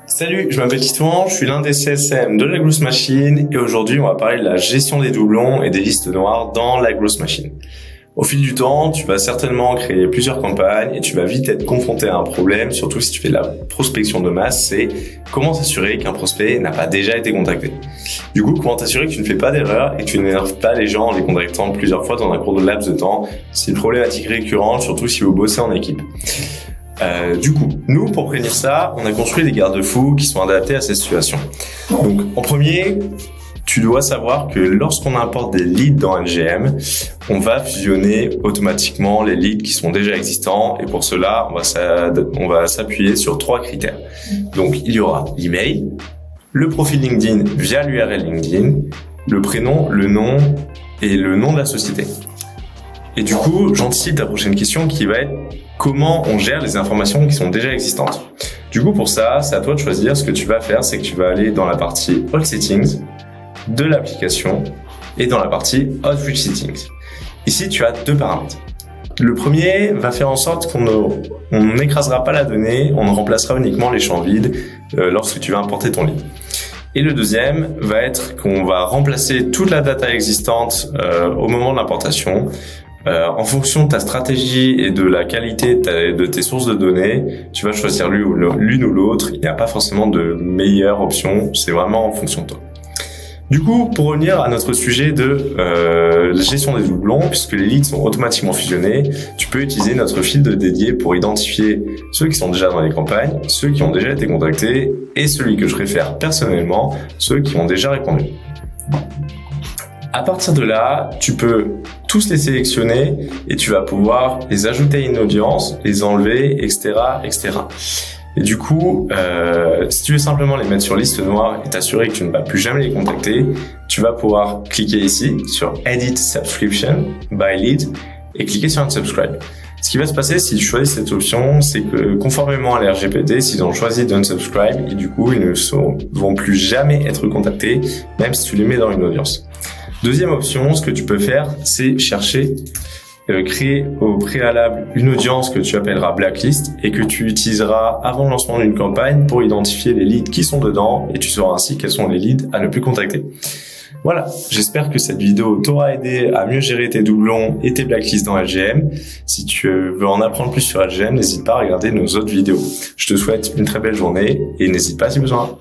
Salut, je m'appelle Titouan, je suis l'un des CSM de la Growth Machine et aujourd'hui on va parler de la gestion des doublons et des listes noires dans la Growth Machine. Au fil du temps, tu vas certainement créer plusieurs campagnes et tu vas vite être confronté à un problème, surtout si tu fais de la prospection de masse, c'est comment s'assurer qu'un prospect n'a pas déjà été contacté. Du coup, comment t'assurer que tu ne fais pas d'erreur et que tu n'énerves pas les gens en les contactant plusieurs fois dans un court laps de temps. C'est une problématique récurrente, surtout si vous bossez en équipe. Du coup, nous, pour prévenir ça, on a construit des garde-fous qui sont adaptés à cette situation. Donc, en premier, tu dois savoir que lorsqu'on importe des leads dans LGM, on va fusionner automatiquement les leads qui sont déjà existants. Et pour cela, on va s'appuyer sur 3 critères. Donc, il y aura l'email, le profil LinkedIn via l'URL LinkedIn, le prénom, le nom et le nom de la société. Et du coup, j'anticipe ta prochaine question qui va être comment on gère les informations qui sont déjà existantes. Du coup, pour ça, c'est à toi de choisir. Ce que tu vas faire, c'est que tu vas aller dans la partie All Settings de l'application et dans la partie Outreach Settings. Ici, tu as 2 paramètres. Le premier va faire en sorte qu'on n'écrasera pas la donnée, on remplacera uniquement les champs vides lorsque tu vas importer ton lead. Et le deuxième va être qu'on va remplacer toute la data existante au moment de l'importation. En fonction de ta stratégie et de la qualité de tes sources de données, tu vas choisir l'une ou l'autre. Il n'y a pas forcément de meilleure option, c'est vraiment en fonction de toi. Du coup, pour revenir à notre sujet de la gestion des doublons, puisque les leads sont automatiquement fusionnés, tu peux utiliser notre filtre dédié pour identifier ceux qui sont déjà dans les campagnes, ceux qui ont déjà été contactés et celui que je réfère personnellement, ceux qui ont déjà répondu. À partir de là, tu peux tous les sélectionner et tu vas pouvoir les ajouter à une audience, les enlever, etc., etc. Et du coup, si tu veux simplement les mettre sur liste noire et t'assurer que tu ne vas plus jamais les contacter, tu vas pouvoir cliquer ici sur Edit Subscription by Lead et cliquer sur Unsubscribe. Ce qui va se passer si tu choisis cette option, c'est que conformément à l'RGPD, s'ils ont choisi d'unsubscribe, et du coup, ils ne vont plus jamais être contactés, même si tu les mets dans une audience. Deuxième option, ce que tu peux faire, c'est chercher, créer au préalable une audience que tu appelleras blacklist et que tu utiliseras avant le lancement d'une campagne pour identifier les leads qui sont dedans et tu sauras ainsi quels sont les leads à ne plus contacter. Voilà, j'espère que cette vidéo t'aura aidé à mieux gérer tes doublons et tes blacklists dans LGM. Si tu veux en apprendre plus sur LGM, n'hésite pas à regarder nos autres vidéos. Je te souhaite une très belle journée et n'hésite pas si besoin.